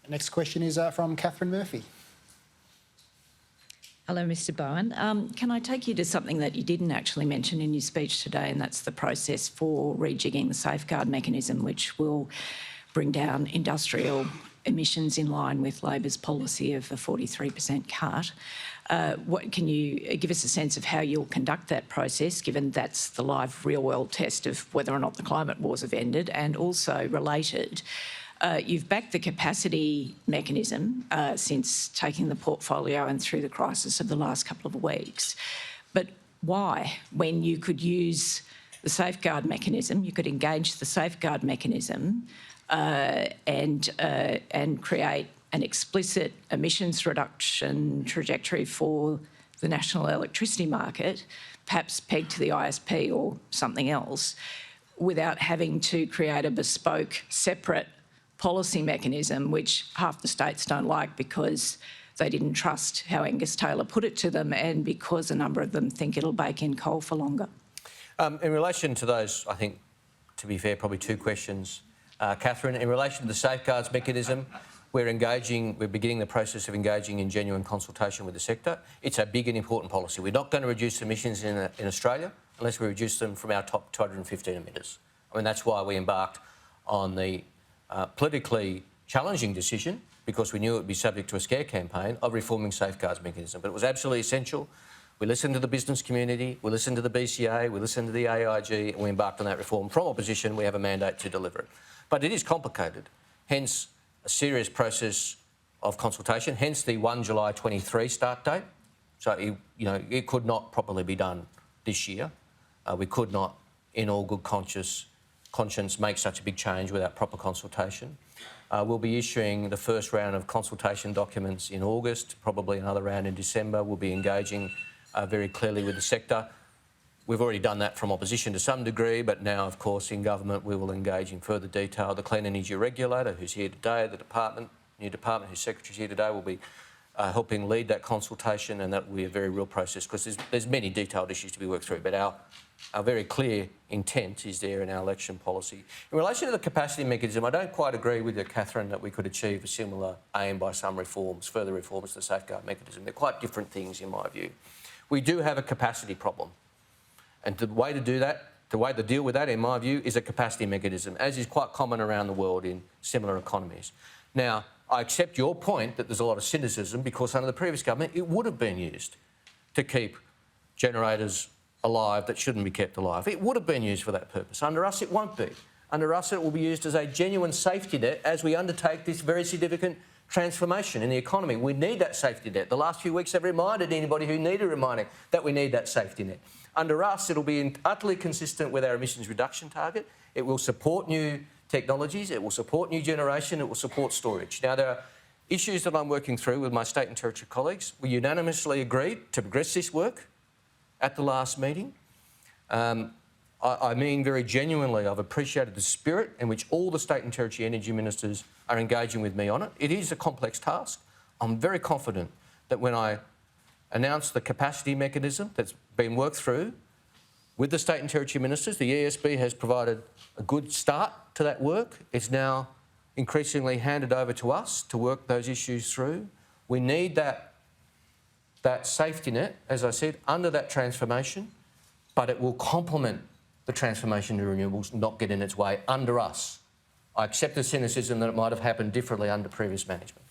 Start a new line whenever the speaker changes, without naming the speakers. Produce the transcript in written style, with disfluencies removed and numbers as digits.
Next question is from Catherine Murphy.
Hello, Mr Bowen. Can I take you to something that you didn't actually mention in your speech today, and that's the process for rejigging the safeguard mechanism, which will bring down industrial emissions in line with Labor's policy of a 43% cut. Can you give us a sense of how you'll conduct that process, given that's the live real-world test of whether or not the climate wars have ended? And also related, you've backed the capacity mechanism since taking the portfolio and through the crisis of the last couple of weeks. But why, when you could use the safeguard mechanism, you could engage the safeguard mechanism and create an explicit emissions reduction trajectory for the national electricity market, perhaps pegged to the ISP or something else, without having to create a bespoke, separate policy mechanism, which half the states don't like because they didn't trust how Angus Taylor put it to them and because a number of them think it'll bake in coal for longer.
In relation to those, I think, to be fair, probably two questions. Catherine, in relation to the safeguards mechanism, we're beginning the process of engaging in genuine consultation with the sector. It's a big and important policy. We're not going to reduce emissions in Australia unless we reduce them from our top 215 emitters. I mean, that's why we embarked on the politically challenging decision, because we knew it would be subject to a scare campaign, of reforming safeguards mechanism. But it was absolutely essential. We listened to the business community, we listened to the BCA, we listened to the AIG, and we embarked on that reform. From opposition, we have a mandate to deliver it. But it is complicated, hence a serious process of consultation, hence the 1 July 23 start date. So, it could not properly be done this year. We could not, in all good conscience, make such a big change without proper consultation. We'll be issuing the first round of consultation documents in August, probably another round in December. We'll be engaging very clearly with the sector. We've already done that from opposition to some degree, but now, of course, in government, we will engage in further detail. The Clean Energy Regulator, who's here today, the new department, whose secretary's here today, will be helping lead that consultation, and that will be a very real process, because there's many detailed issues to be worked through. But our very clear intent is there in our election policy. In relation to the capacity mechanism, I don't quite agree with you, Catherine, that we could achieve a similar aim by some reforms, further reforms to the safeguard mechanism. They're quite different things, in my view. We do have a capacity problem. And the way to do that, the way to deal with that, in my view, is a capacity mechanism, as is quite common around the world in similar economies. Now, I accept your point that there's a lot of cynicism, because under the previous government, it would have been used to keep generators alive that shouldn't be kept alive. It would have been used for that purpose. Under us, it won't be. Under us, it will be used as a genuine safety net as we undertake this very significant transformation in the economy. We need that safety net. The last few weeks have reminded anybody who needed reminding that we need that safety net. Under us, it'll be utterly consistent with our emissions reduction target. It will support new technologies, it will support new generation, it will support storage. Now, there are issues that I'm working through with my state and territory colleagues. We unanimously agreed to progress this work at the last meeting. I mean very genuinely, I've appreciated the spirit in which all the state and territory energy ministers are engaging with me on it. It is a complex task. I'm very confident that when I announce the capacity mechanism that's been worked through with the state and territory ministers, the ESB has provided a good start to that work. It's now increasingly handed over to us to work those issues through. We need that safety net, as I said, under that transformation, but it will complement the transformation to renewables, not get in its way under us. I accept the cynicism that it might have happened differently under previous management.